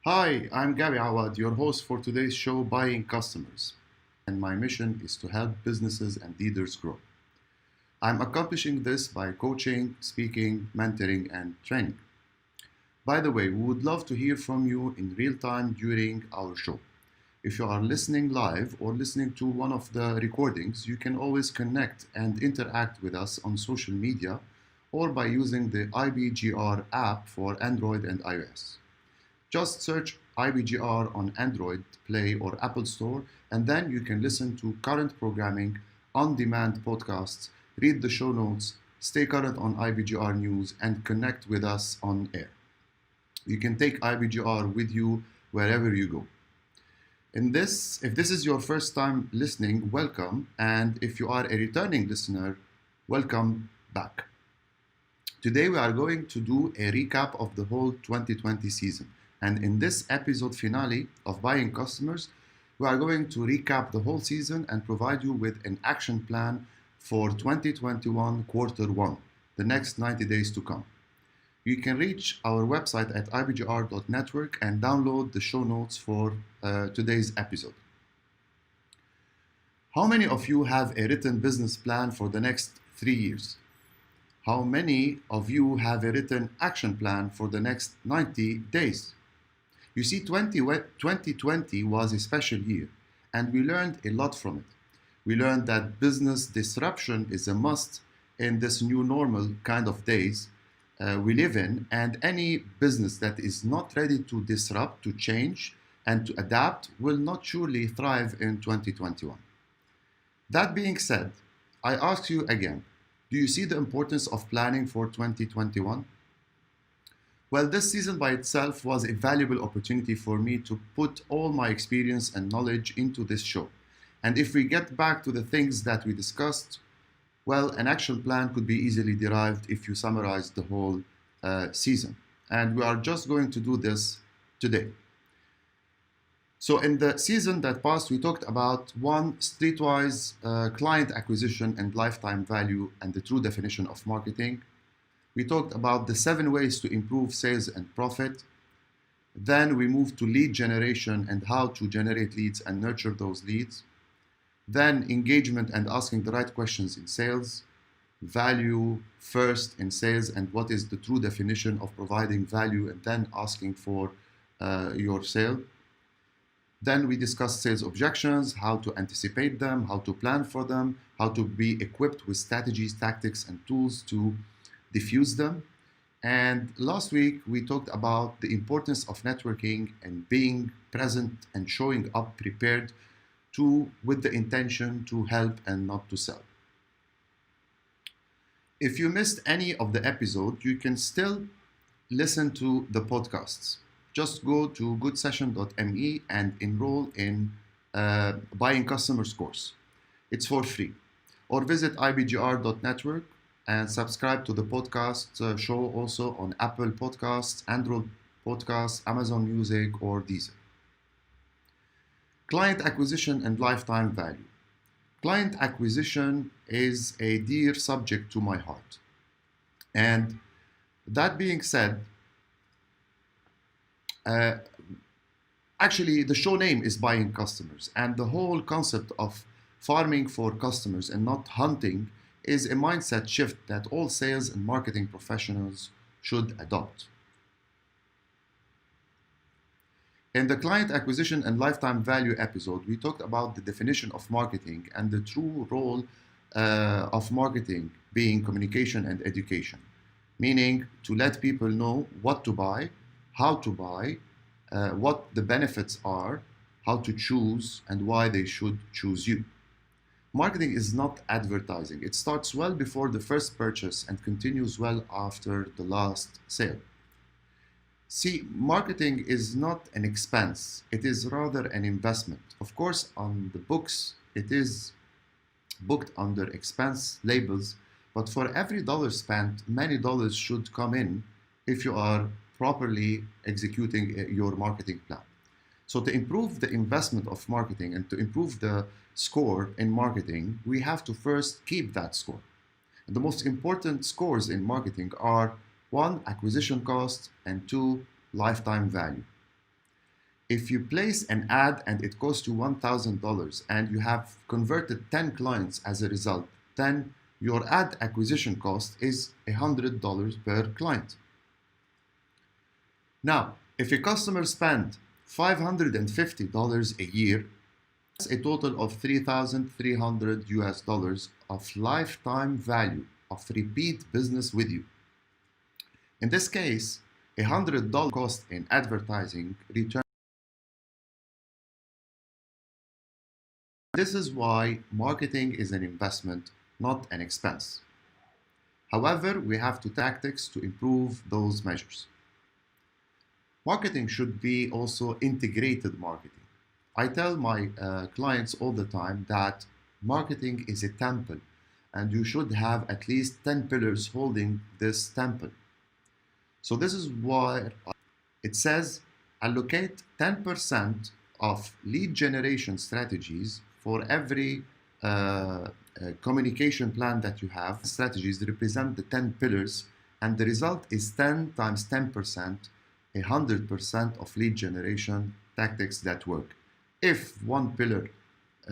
Hi, I'm Gabby Awad, your host for today's show, Buying Customers. And my mission is to help businesses and leaders grow. I'm accomplishing this by coaching, speaking, mentoring, and training. By the way, we would love to hear from you in real time during our show. If you are listening live or listening to one of the recordings, you can always connect and interact with us on social media or by using the IBGR app for Android and iOS. Just search IBGR on Android Play or Apple Store, and then you can listen to current programming, on demand podcasts, read the show notes, stay current on IBGR news, and connect with us on air. You can take IBGR with you wherever you go. If this is your first time listening, welcome, and if you are a returning listener, welcome back. Today we are going to do a recap of the whole 2020 season. And in this episode finale of Buying Customers, we are going to recap the whole season and provide you with an action plan for 2021 quarter one, the next 90 days to come. You can reach our website at ibgr.network and download the show notes for today's episode. How many of you have a written business plan for the next 3 years? How many of you have a written action plan for the next 90 days? You see, 2020 was a special year, and we learned a lot from it. We learned that business disruption is a must in this new normal kind of days we live in, and any business that is not ready to disrupt, to change, and to adapt will not surely thrive in 2021. That being said, I ask you again, do you see the importance of planning for 2021? Well, this season by itself was a valuable opportunity for me to put all my experience and knowledge into this show. And if we get back to the things that we discussed, well, an action plan could be easily derived if you summarize the whole season. And we are just going to do this today. So in the season that passed, we talked about one, streetwise client acquisition and lifetime value and the true definition of marketing. We talked about the 7 ways to improve sales and profit. Then we moved to lead generation and how to generate leads and nurture those leads. Then engagement and asking the right questions in sales. Value first in sales and what is the true definition of providing value and then asking for your sale. Then we discussed sales objections, how to anticipate them, how to plan for them, how to be equipped with strategies, tactics, and tools to diffuse them. And last week we talked about the importance of networking and being present and showing up prepared with the intention to help and not to sell. If you missed any of the episode, you can still listen to the podcasts. Just go to goodsession.me and enroll in Buying Customers course. It's for free. Or visit ibgr.network and subscribe to the podcast show also on Apple Podcasts, Android Podcasts, Amazon Music, or Deezer. Client acquisition and lifetime value. Client acquisition is a dear subject to my heart. And that being said, actually the show name is Buying Customers, and the whole concept of farming for customers and not hunting is a mindset shift that all sales and marketing professionals should adopt. In the client acquisition and lifetime value episode, we talked about the definition of marketing and the true role of marketing being communication and education, meaning to let people know what to buy, how to buy, what the benefits are, how to choose, and why they should choose you. Marketing is not advertising. It starts well before the first purchase and continues well after the last sale. See, marketing is not an expense. It is rather an investment. Of course, on the books, it is booked under expense labels, but for every dollar spent, many dollars should come in if you are properly executing your marketing plan. So to improve the investment of marketing and to improve the score in marketing, we have to first keep that score. And the most important scores in marketing are 1, acquisition cost, and 2, lifetime value. If you place an ad and it costs you $1,000 and you have converted 10 clients as a result, then your ad acquisition cost is $100 per client. Now, if a customer spends $550 a year, that's a total of $3,300 of lifetime value of repeat business with you. In this case, $100 cost in advertising return. This is why marketing is an investment, not an expense. However, we have to tactics to improve those measures. Marketing should be also integrated marketing. I tell my clients all the time that marketing is a temple and you should have at least 10 pillars holding this temple. So this is why it says allocate 10% of lead generation strategies for every communication plan that you have. Strategies represent the 10 pillars, and the result is 10 times 10%, 100% of lead generation tactics that work. If one pillar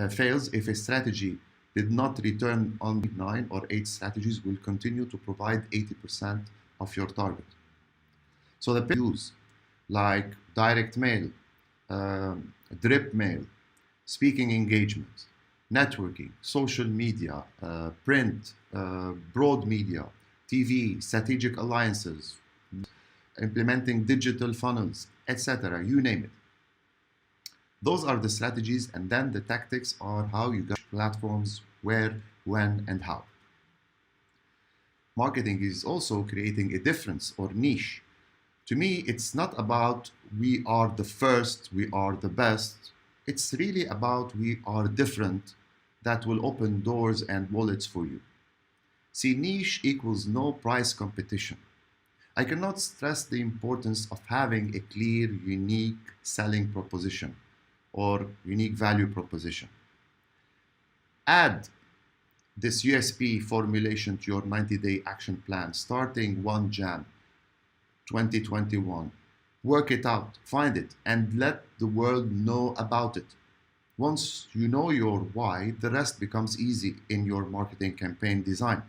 fails, if a strategy did not return on 9 or 8 strategies, will continue to provide 80% of your target. So the pillars like direct mail, drip mail, speaking engagement, networking, social media, print, broad media, TV, strategic alliances, implementing digital funnels, etc. You name it. Those are the strategies, and then the tactics are how you get platforms, where, when, and how. Marketing is also creating a difference or niche. To me, it's not about we are the first, we are the best. It's really about we are different that will open doors and wallets for you. See, niche equals no price competition. I cannot stress the importance of having a clear, unique selling proposition or unique value proposition. Add this USP formulation to your 90-day action plan starting 1 Jan 2021. Work it out, find it, and let the world know about it. Once you know your why, the rest becomes easy in your marketing campaign design.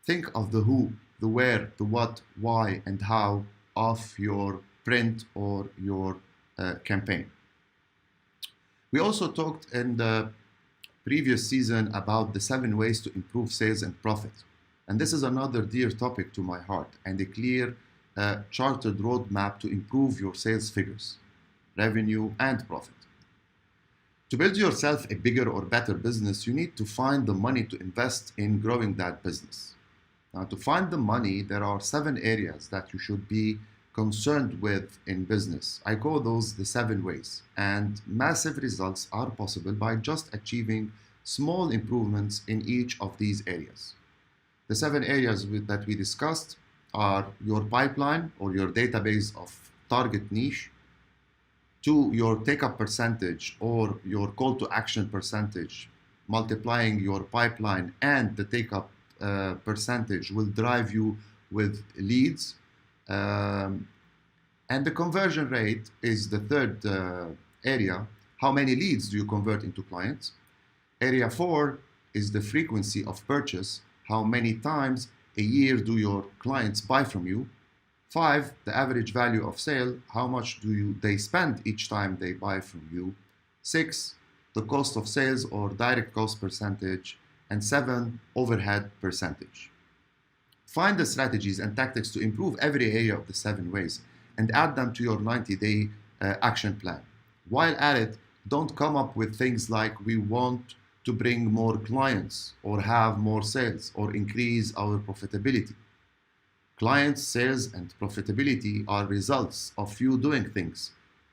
Think of the who, the where, the what, why, and how of your print or your campaign. We also talked in the previous season about the 7 ways to improve sales and profit. And this is another dear topic to my heart, and a clear chartered roadmap to improve your sales figures, revenue, and profit. To build yourself a bigger or better business, you need to find the money to invest in growing that business. Now, to find the money, there are 7 areas that you should be concerned with in business. I call those the 7 ways, and massive results are possible by just achieving small improvements in each of these areas. The 7 areas that we discussed are your pipeline or your database of target niche, 2, your take-up percentage or your call to action percentage. Multiplying your pipeline and the take-up percentage will drive you with leads. And the conversion rate is the 3rd area. How many leads do you convert into clients? Area 4 is the frequency of purchase. How many times a year do your clients buy from you? 5, the average value of sale. How much do they spend each time they buy from you? 6, the cost of sales or direct cost percentage. And 7, overhead percentage. Find the strategies and tactics to improve every area of the 7 ways and add them to your 90-day action plan. While at it, don't come up with things like we want to bring more clients or have more sales or increase our profitability. Clients, sales, and profitability are results of you doing things.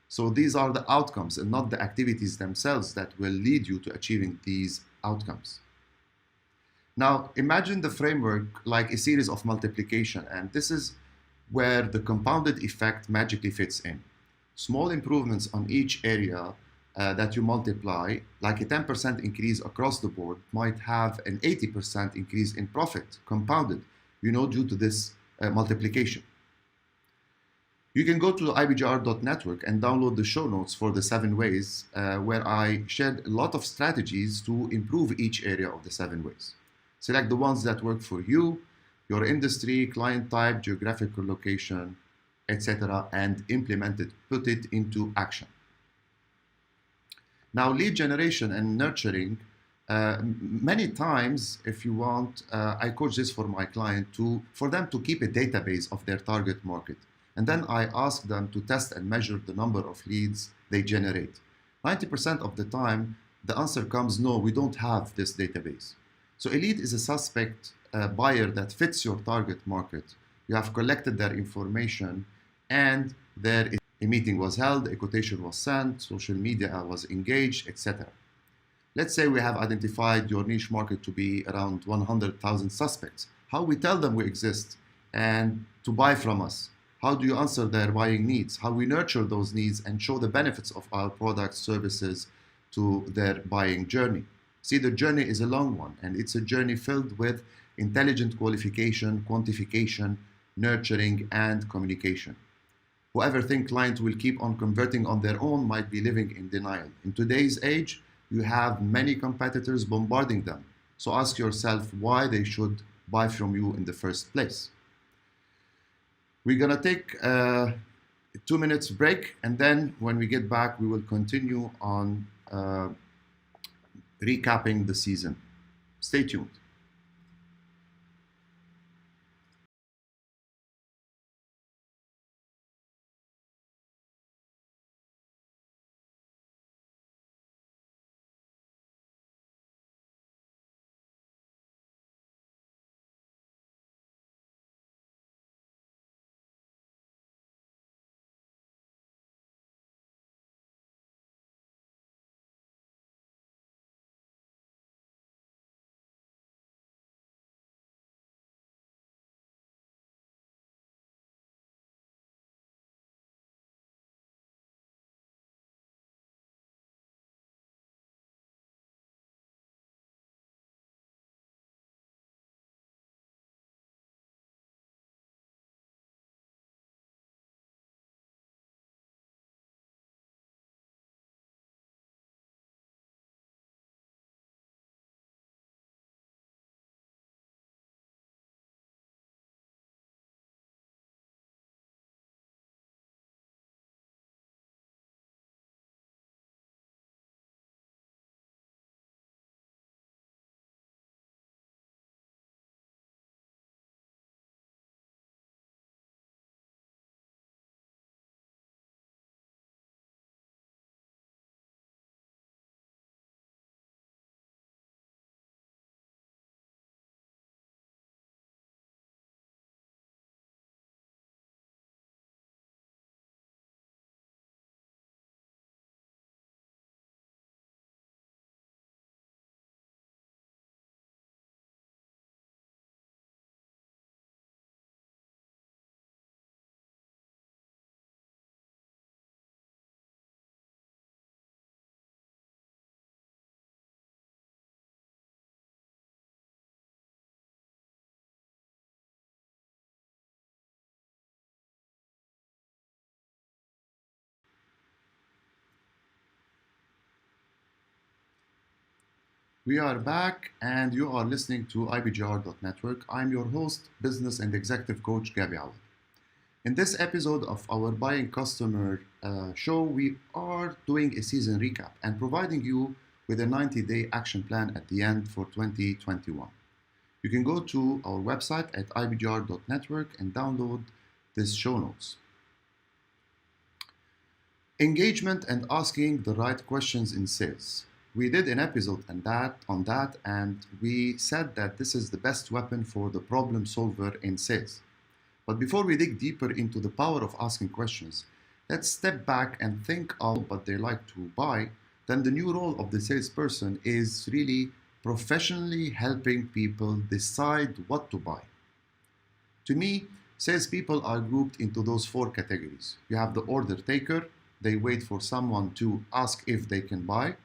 So these are the outcomes and not the activities themselves that will lead you to achieving these outcomes. Now, imagine the framework like a series of multiplication, and this is where the compounded effect magically fits in. Small improvements on each area that you multiply, like a 10% increase across the board, might have an 80% increase in profit, compounded, due to this multiplication. You can go to ibgr.network and download the show notes for the 7 ways, where I shared a lot of strategies to improve each area of the 7 ways. Select the ones that work for you, your industry, client type, geographical location, etc., and implement it, put it into action. Now, lead generation and nurturing. Many times, if you want, I coach this for my client for them to keep a database of their target market. And then I ask them to test and measure the number of leads they generate. 90% of the time, the answer comes, no, we don't have this database. So a lead is a suspect buyer that fits your target market. You have collected their information, and a meeting was held, a quotation was sent, social media was engaged, etc. Let's say we have identified your niche market to be around 100,000 suspects. How we tell them we exist and to buy from us? How do you answer their buying needs? How we nurture those needs and show the benefits of our products, services to their buying journey? See, the journey is a long one, and it's a journey filled with intelligent qualification, quantification, nurturing, and communication. Whoever thinks clients will keep on converting on their own might be living in denial. In today's age, you have many competitors bombarding them. So ask yourself why they should buy from you in the first place. We're gonna take a 2 minutes break, and then when we get back, we will continue on recapping the season. Stay tuned. We are back, and you are listening to ibgr.network. I'm your host, business and executive coach Gabby Awad. In this episode of our Buying Customer show, we are doing a season recap and providing you with a 90-day action plan at the end for 2021. You can go to our website at ibgr.network and download this show notes. Engagement and asking the right questions in sales. We did an episode on that, and we said that this is the best weapon for the problem solver in sales. But before we dig deeper into the power of asking questions, let's step back and think of what they like to buy. Then the new role of the salesperson is really professionally helping people decide what to buy. To me, salespeople are grouped into those 4 categories. You have the order taker, they wait for someone to ask if they can buy.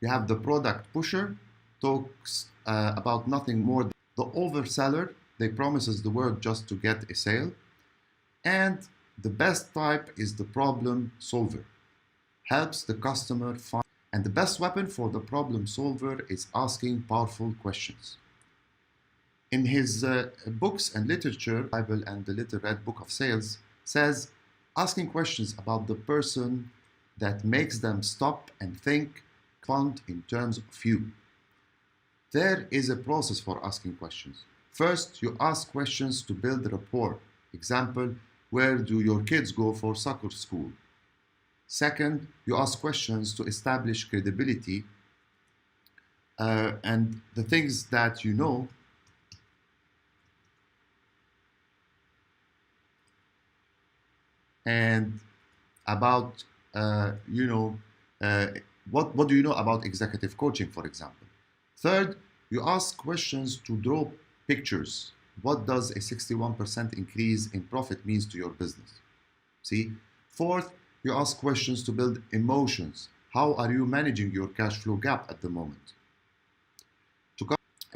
You have the product pusher, talks about nothing more. The overseller, they promises the word just to get a sale. And The best type is the problem solver, helps the customer find, and the best weapon for the problem solver is asking powerful questions. In his books and literature, Bible and the Little Red Book of Sales, says asking questions about the person that makes them stop and think, count in terms of you. There is a process for asking questions. First, you ask questions to build rapport. Example, where do your kids go for soccer school? Second, you ask questions to establish credibility and the things that you know and about what do you know about executive coaching, for example. Third, you ask questions to draw pictures. What does a 61% increase in profit means to your business? See? Fourth, you ask questions to build emotions. How are you managing your cash flow gap at the moment?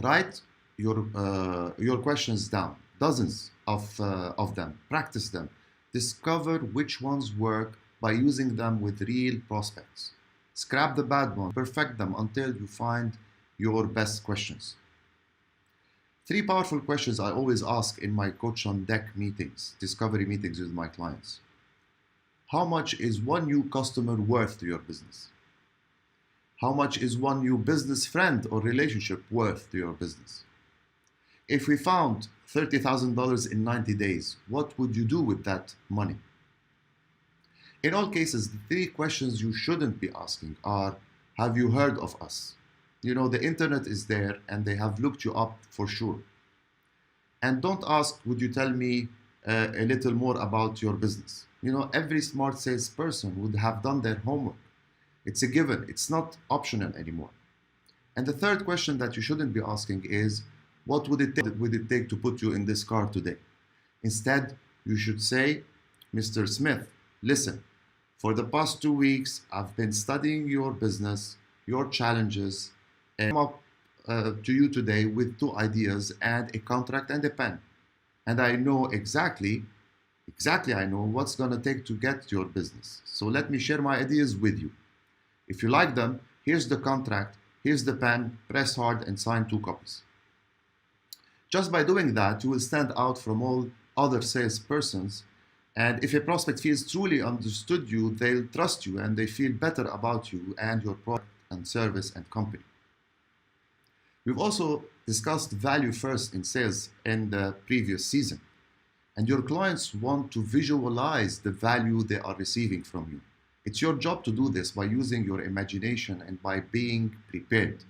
Write your questions down, dozens of them. Practice them. Discover which ones work by using them with real prospects. Scrap the bad ones, perfect them until you find your best questions. 3 powerful questions I always ask in my Coach on Deck meetings, discovery meetings with my clients. How much is one new customer worth to your business? How much is one new business friend or relationship worth to your business? If we found $30,000 in 90 days, what would you do with that money? In all cases, the 3 questions you shouldn't be asking are, have you heard of us? You know, the internet is there and they have looked you up for sure. And don't ask, would you tell me a little more about your business? You know, every smart salesperson would have done their homework. It's a given. It's not optional anymore. And the third question that you shouldn't be asking is, what would it take to put you in this car today? Instead, you should say, Mr. Smith, listen, for the past 2 weeks, I've been studying your business, your challenges, and come up to you today with 2 ideas and a contract and a pen. And I know exactly I know what's going to take to get your business. So let me share my ideas with you. If you like them, here's the contract, here's the pen, press hard and sign 2 copies. Just by doing that, you will stand out from all other salespersons. And if a prospect feels truly understood you, they'll trust you and they feel better about you and your product and service and company. We've also discussed value first in sales in the previous season. And your clients want to visualize the value they are receiving from you. It's your job to do this by using your imagination and by being prepared.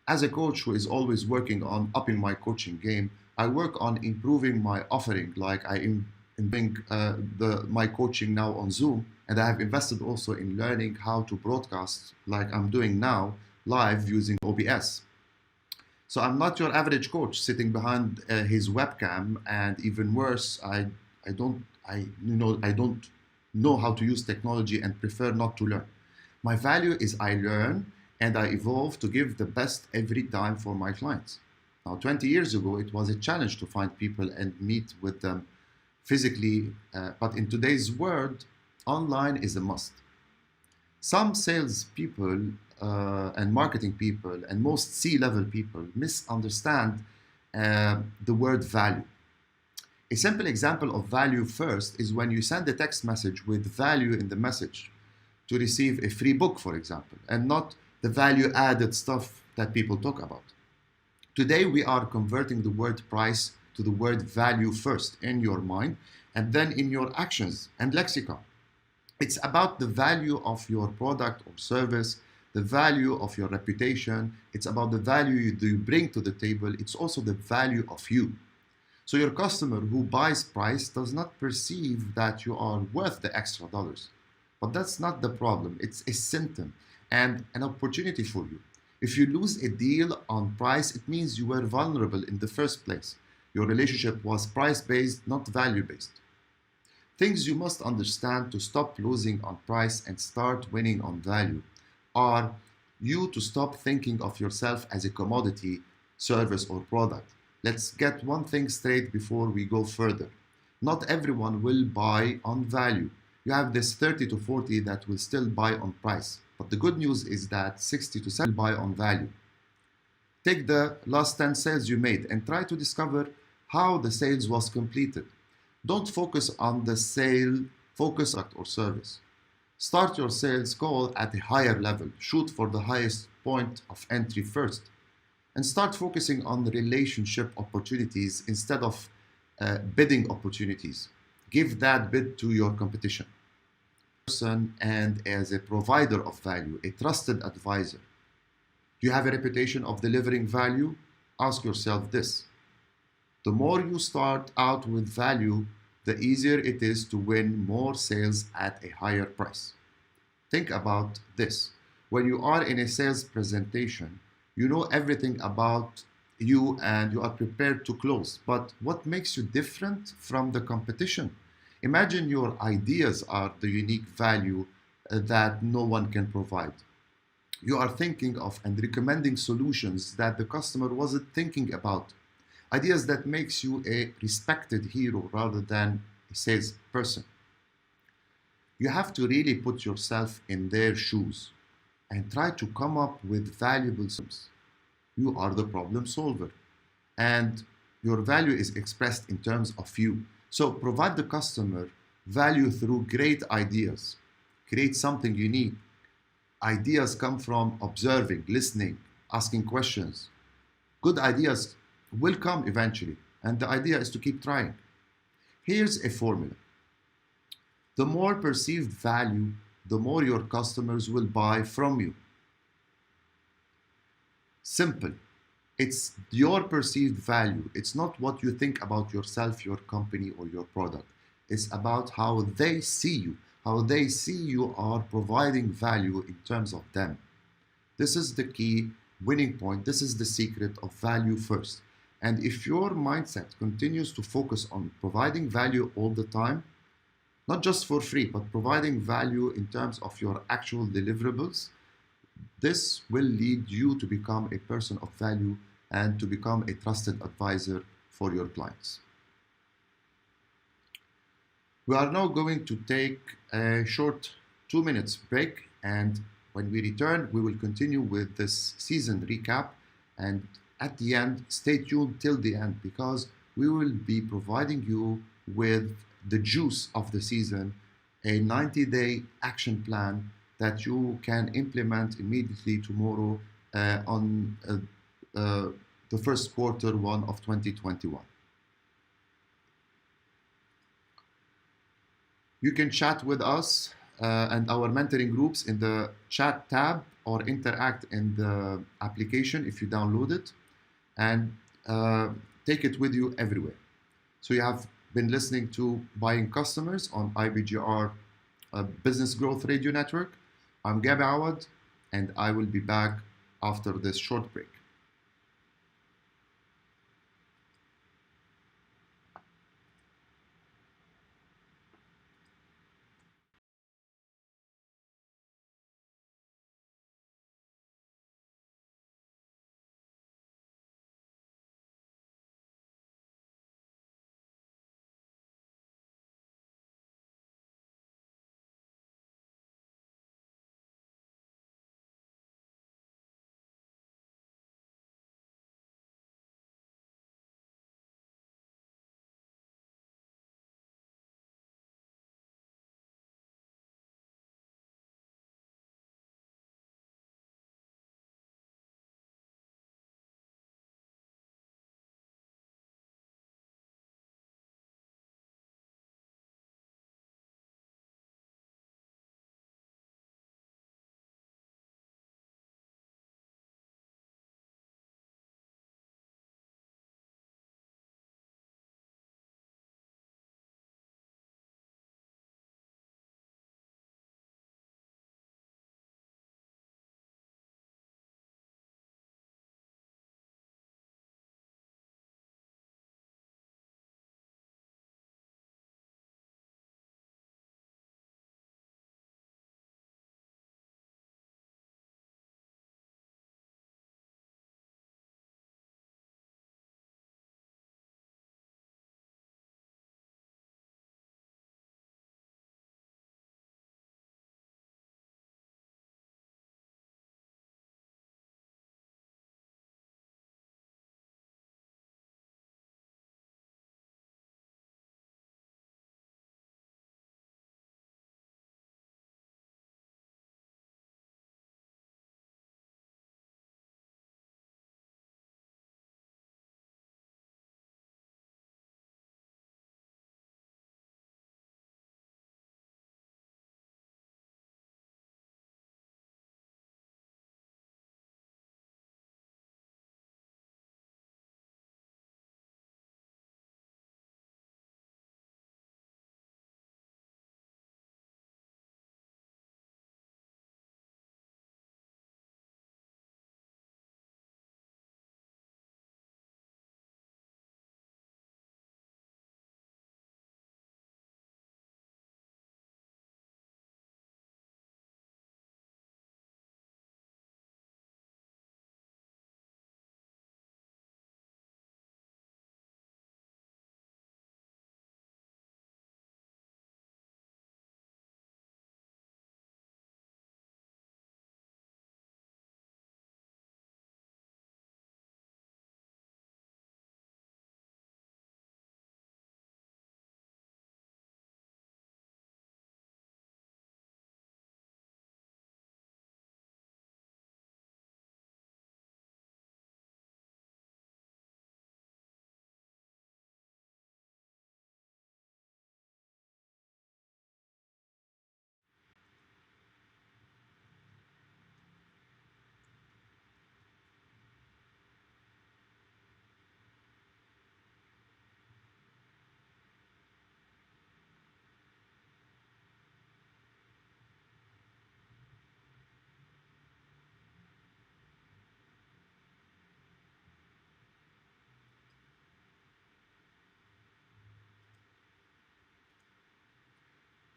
As a coach who is always working on upping my coaching game, I work on improving my offering, like I am doing my coaching now on Zoom, and I have invested also in learning how to broadcast like I'm doing now, live using OBS. So I'm not your average coach sitting behind his webcam, and even worse, I don't know how to use technology and prefer not to learn. My value is I learn and I evolve to give the best every time for my clients. Now, 20 years ago, it was a challenge to find people and meet with them physically, but in today's world, online is a must. Some sales people and marketing people and most C-level people misunderstand the word value. A simple example of value first is when you send a text message with value in the message to receive a free book, for example, and not the value-added stuff that people talk about. Today, we are converting the word price to the word value first in your mind and then in your actions and lexicon. It's about the value of your product or service, the value of your reputation. It's about the value you bring to the table. It's also the value of you. So your customer who buys price does not perceive that you are worth the extra dollars. But that's not the problem. It's a symptom and an opportunity for you. If you lose a deal on price, it means you were vulnerable in the first place. Your relationship was price-based, not value-based. Things you must understand to stop losing on price and start winning on value are you to stop thinking of yourself as a commodity, service, or product. Let's get one thing straight before we go further. Not everyone will buy on value. You have this 30 to 40 that will still buy on price. But the good news is that 60 to 70 will buy on value. Take the last 10 sales you made and try to discover how the sales was completed. Don't focus on the sale, focus on product or service. Start your sales call at a higher level. Shoot for the highest point of entry first. And start focusing on the relationship opportunities instead of bidding opportunities. Give that bid to your competition. And as a provider of value, a trusted advisor. Do you have a reputation of delivering value? Ask yourself this. The more you start out with value, the easier it is to win more sales at a higher price. Think about this. When you are in a sales presentation, you know everything about you and you are prepared to close. But what makes you different from the competition? Imagine your ideas are the unique value that no one can provide. You are thinking of and recommending solutions that the customer wasn't thinking about. Ideas that makes you a respected hero rather than a salesperson. You have to really put yourself in their shoes and try to come up with valuable solutions. You are the problem solver and your value is expressed in terms of you. So provide the customer value through great ideas. Create something unique. Ideas come from observing, listening, asking questions. Good ideas will come eventually, and the idea is to keep trying. Here's a formula. The more perceived value, the more your customers will buy from you. Simple. It's your perceived value. It's not what you think about yourself, your company, or your product. It's about how they see you, how they see you are providing value in terms of them. This is the key winning point. This is the secret of value first. And if your mindset continues to focus on providing value all the time, not just for free, but providing value in terms of your actual deliverables, this will lead you to become a person of value and to become a trusted advisor for your clients. We are now going to take a short 2 minutes break, and when we return, we will continue with this season recap. And at the end, stay tuned till the end because we will be providing you with the juice of the season, a 90-day action plan that you can implement immediately tomorrow on the first quarter one of 2021. You can chat with us and our mentoring groups in the chat tab or interact in the application if you download it, and take it with you everywhere. So you have been listening to Buying Customers on IBGR Business Growth Radio Network. I'm Gabi Awad, and I will be back after this short break.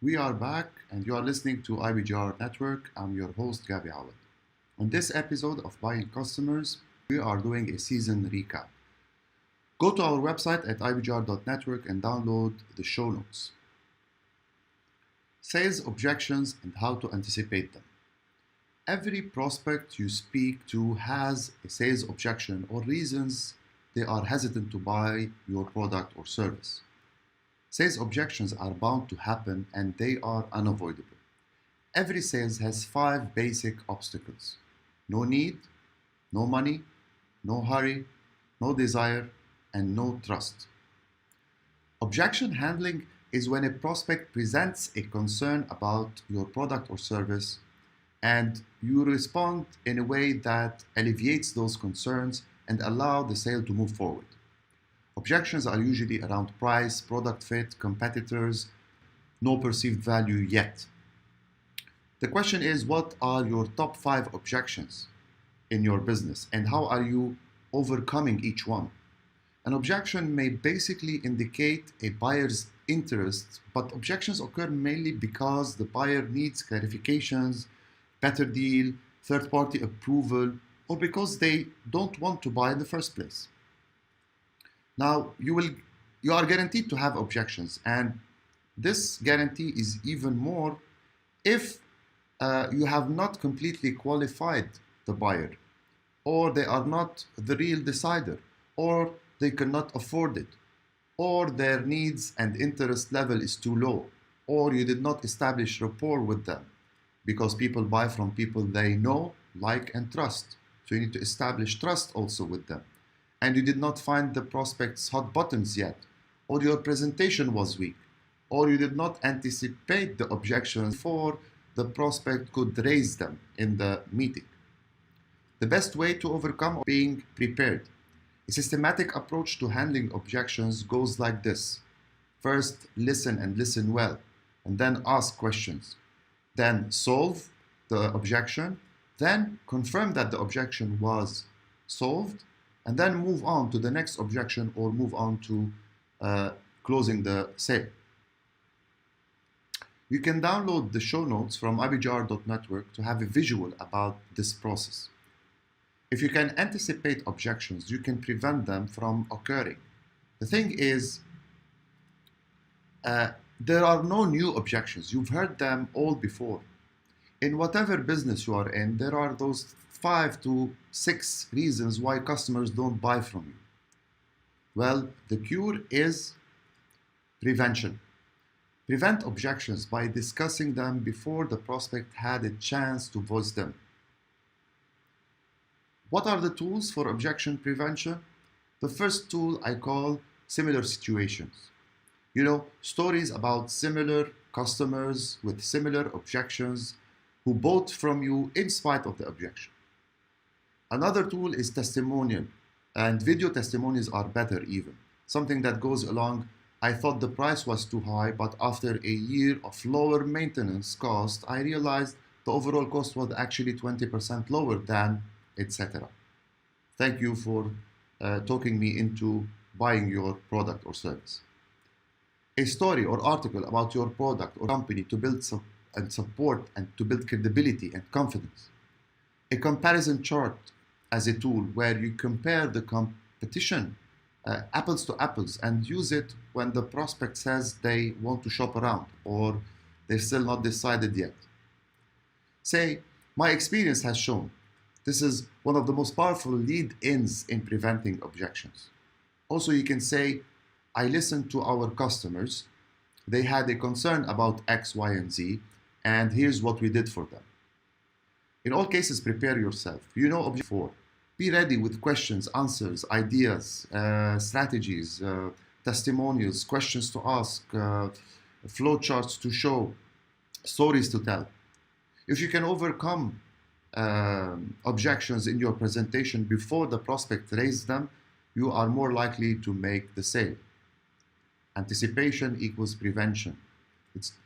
We are back, and you are listening to IBGR Network. I'm your host, Gabi Awad. On this episode of Buying Customers, we are doing a season recap. Go to our website at ibgr.network and download the show notes. Sales objections and how to anticipate them. Every prospect you speak to has a sales objection or reasons they are hesitant to buy your product or service. Sales objections are bound to happen and they are unavoidable. Every sales has 5 basic obstacles: no need, no money, no hurry, no desire, and no trust. Objection handling is when a prospect presents a concern about your product or service and you respond in a way that alleviates those concerns and allow the sale to move forward. Objections are usually around price, product fit, competitors, no perceived value yet. The question is, what are your top 5 objections in your business and how are you overcoming each one? An objection may basically indicate a buyer's interest, but objections occur mainly because the buyer needs clarifications, better deal, third-party approval, or because they don't want to buy in the first place. Now, you are guaranteed to have objections, and this guarantee is even more if you have not completely qualified the buyer, or they are not the real decider, or they cannot afford it, or their needs and interest level is too low, or you did not establish rapport with them, because people buy from people they know, like, and trust. So you need to establish trust also with them. And you did not find the prospect's hot buttons yet, or your presentation was weak, or you did not anticipate the objections before the prospect could raise them in the meeting. The best way to overcome is being prepared. A systematic approach to handling objections goes like this. First, listen and listen well, and then ask questions. Then solve the objection, then confirm that the objection was solved, and then move on to the next objection or move on to closing the sale. You can download the show notes from ibgr.network to have a visual about this process. If you can anticipate objections, you can prevent them from occurring. The thing is, there are no new objections. You've heard them all before. In whatever business you are in, there are those 5 to 6 reasons why customers don't buy from you. Well, the cure is prevention. Prevent objections by discussing them before the prospect had a chance to voice them. What are the tools for objection prevention? The first tool I call similar situations. Stories about similar customers with similar objections who bought from you in spite of the objection. Another tool is testimonial, and video testimonials are better even. Something that goes along, I thought the price was too high, but after a year of lower maintenance cost, I realized the overall cost was actually 20% lower than, etc. Thank you for talking me into buying your product or service. A story or article about your product or company to build and support and to build credibility and confidence. A comparison chart as a tool where you compare the competition, apples to apples, and use it when the prospect says they want to shop around or they're still not decided yet. Say, my experience has shown. This is one of the most powerful lead-ins in preventing objections. Also, you can say, I listened to our customers. They had a concern about X, Y, and Z, and here's what we did for them. In all cases, prepare yourself. Before. Be ready with questions, answers, ideas, strategies, testimonials, questions to ask, flow charts to show, stories to tell. If you can overcome objections in your presentation before the prospect raises them, you are more likely to make the sale. Anticipation equals prevention.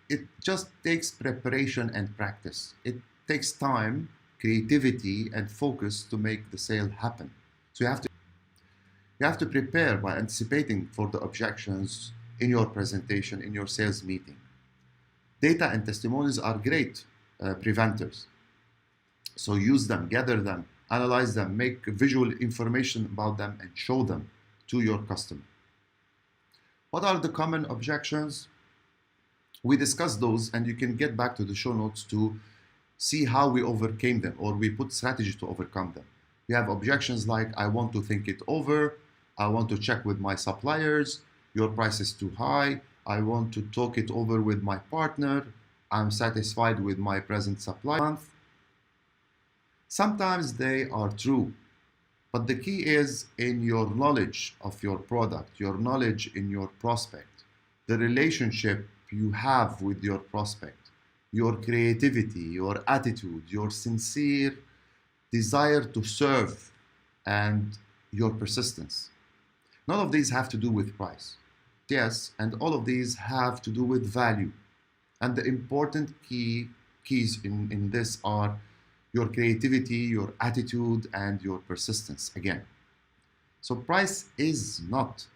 It just takes preparation and practice. It takes time, creativity, and focus to make the sale happen. So you have to prepare by anticipating for the objections in your presentation, in your sales meeting. Data and testimonials are great preventers. So use them, gather them, analyze them, make visual information about them, and show them to your customer. What are the common objections? We discussed those, and you can get back to the show notes to see how we overcame them, or we put strategies to overcome them. We have objections like, I want to think it over, I want to check with my suppliers, your price is too high, I want to talk it over with my partner, I'm satisfied with my present supply month. Sometimes they are true, but the key is in your knowledge of your product, your knowledge in your prospect, the relationship you have with your prospect, your creativity, your attitude, your sincere desire to serve, and your persistence. None of these have to do with price. Yes, and all of these have to do with value. And the important keys in this are your creativity, your attitude, and your persistence again. So price is not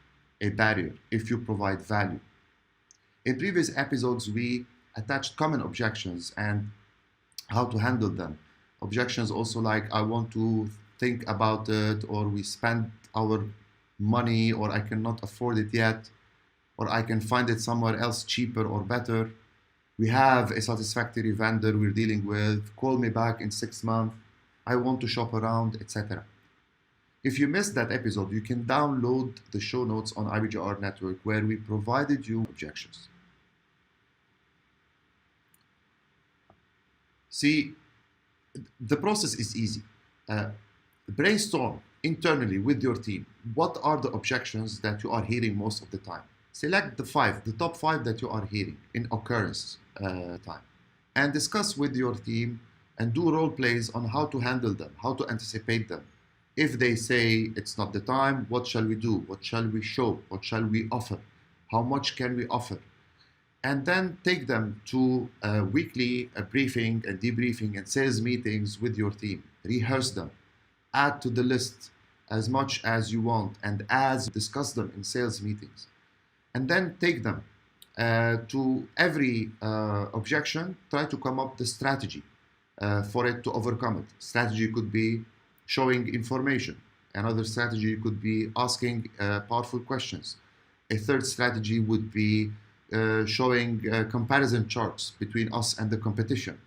a barrier if you provide value. In previous episodes, we attached common objections and how to handle them. Objections also like, I want to think about it, or we spend our money, or I cannot afford it yet, or I can find it somewhere else cheaper or better. We have a satisfactory vendor we're dealing with, call me back in 6 months, I want to shop around, etc. If you missed that episode, you can download the show notes on IBGR Network where we provided you objections. See, the process is easy. Brainstorm internally with your team. What are the objections that you are hearing most of the time? Select the top five that you are hearing in occurrence time, and discuss with your team and do role plays on how to handle them, how to anticipate them. If they say it's not the time, what shall we do? What shall we show? What shall we offer? How much can we offer? And then take them to a weekly briefing and debriefing and sales meetings with your team. Rehearse them. Add to the list as much as you want and discuss them in sales meetings. And then take them to every objection, try to come up with a strategy for it to overcome it. Strategy could be showing information. Another strategy could be asking powerful questions. A third strategy would be showing comparison charts between us and the competition.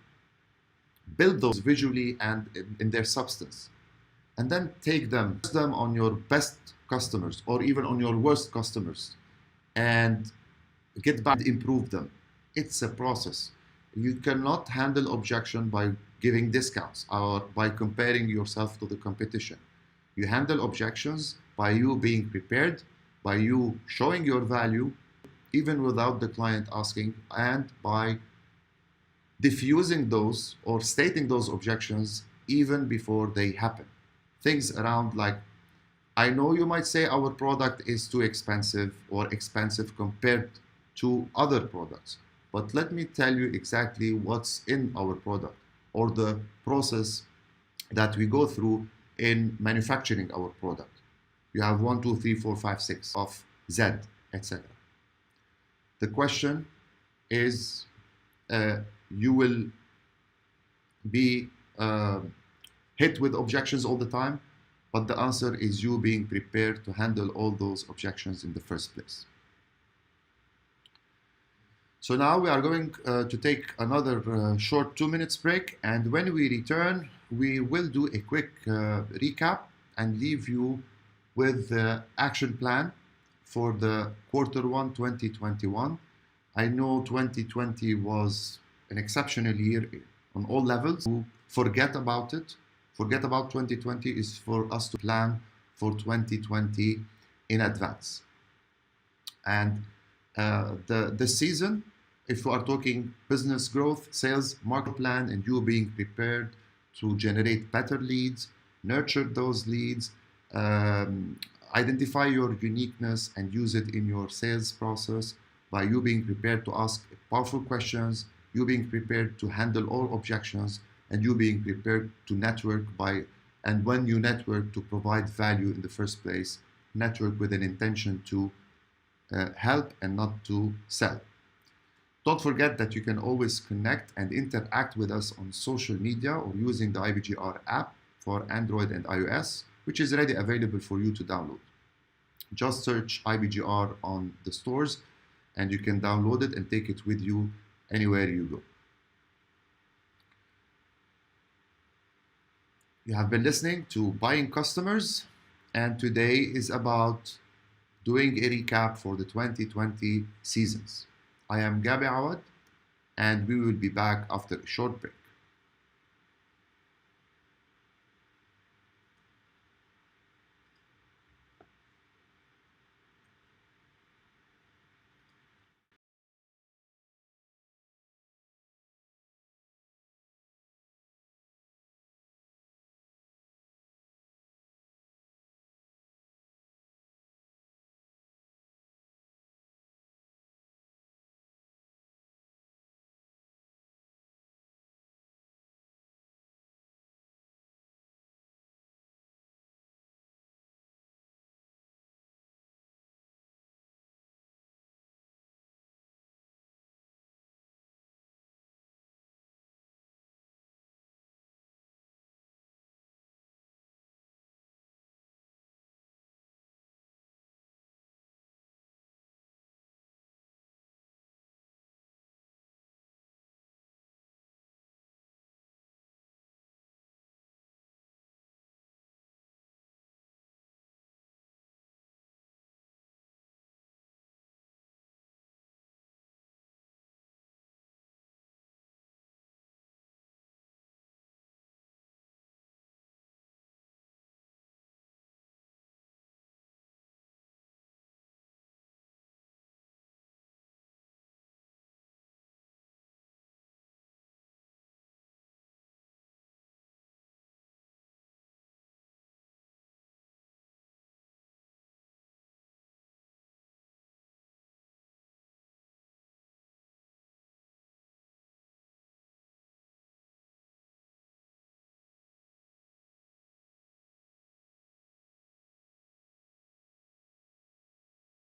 Build those visually and in their substance. And then take them on your best customers or even on your worst customers and get back and improve them. It's a process. You cannot handle objection by giving discounts or by comparing yourself to the competition. You handle objections by you being prepared, by you showing your value, even without the client asking, and by diffusing those or stating those objections even before they happen. Things around like, I know you might say our product is too expensive or expensive compared to other products, but let me tell you exactly what's in our product or the process that we go through in manufacturing our product. You have 1, 2, 3, 4, 5, 6 of Z, etc. The question is, you will be hit with objections all the time, but the answer is you being prepared to handle all those objections in the first place. So now we are going to take another short 2 minutes break, and when we return, we will do a quick recap and leave you with the action plan for the Q1 2021. I know 2020 was an exceptional year on all levels. Forget about it. Forget about 2020 is for us to plan for 2020 in advance. And the season, if we are talking business growth, sales, market plan, and you being prepared to generate better leads, nurture those leads, identify your uniqueness and use it in your sales process by you being prepared to ask powerful questions, you being prepared to handle all objections, and you being prepared to network and when you network, to provide value in the first place, network with an intention to help and not to sell. Don't forget that you can always connect and interact with us on social media or using the IBGR app for Android and iOS, which is already available for you to download. Just search IBGR on the stores and you can download it and take it with you anywhere you go. You have been listening to Buying Customers, and today is about doing a recap for the 2020 seasons. I am Gabi Awad, and we will be back after a short break.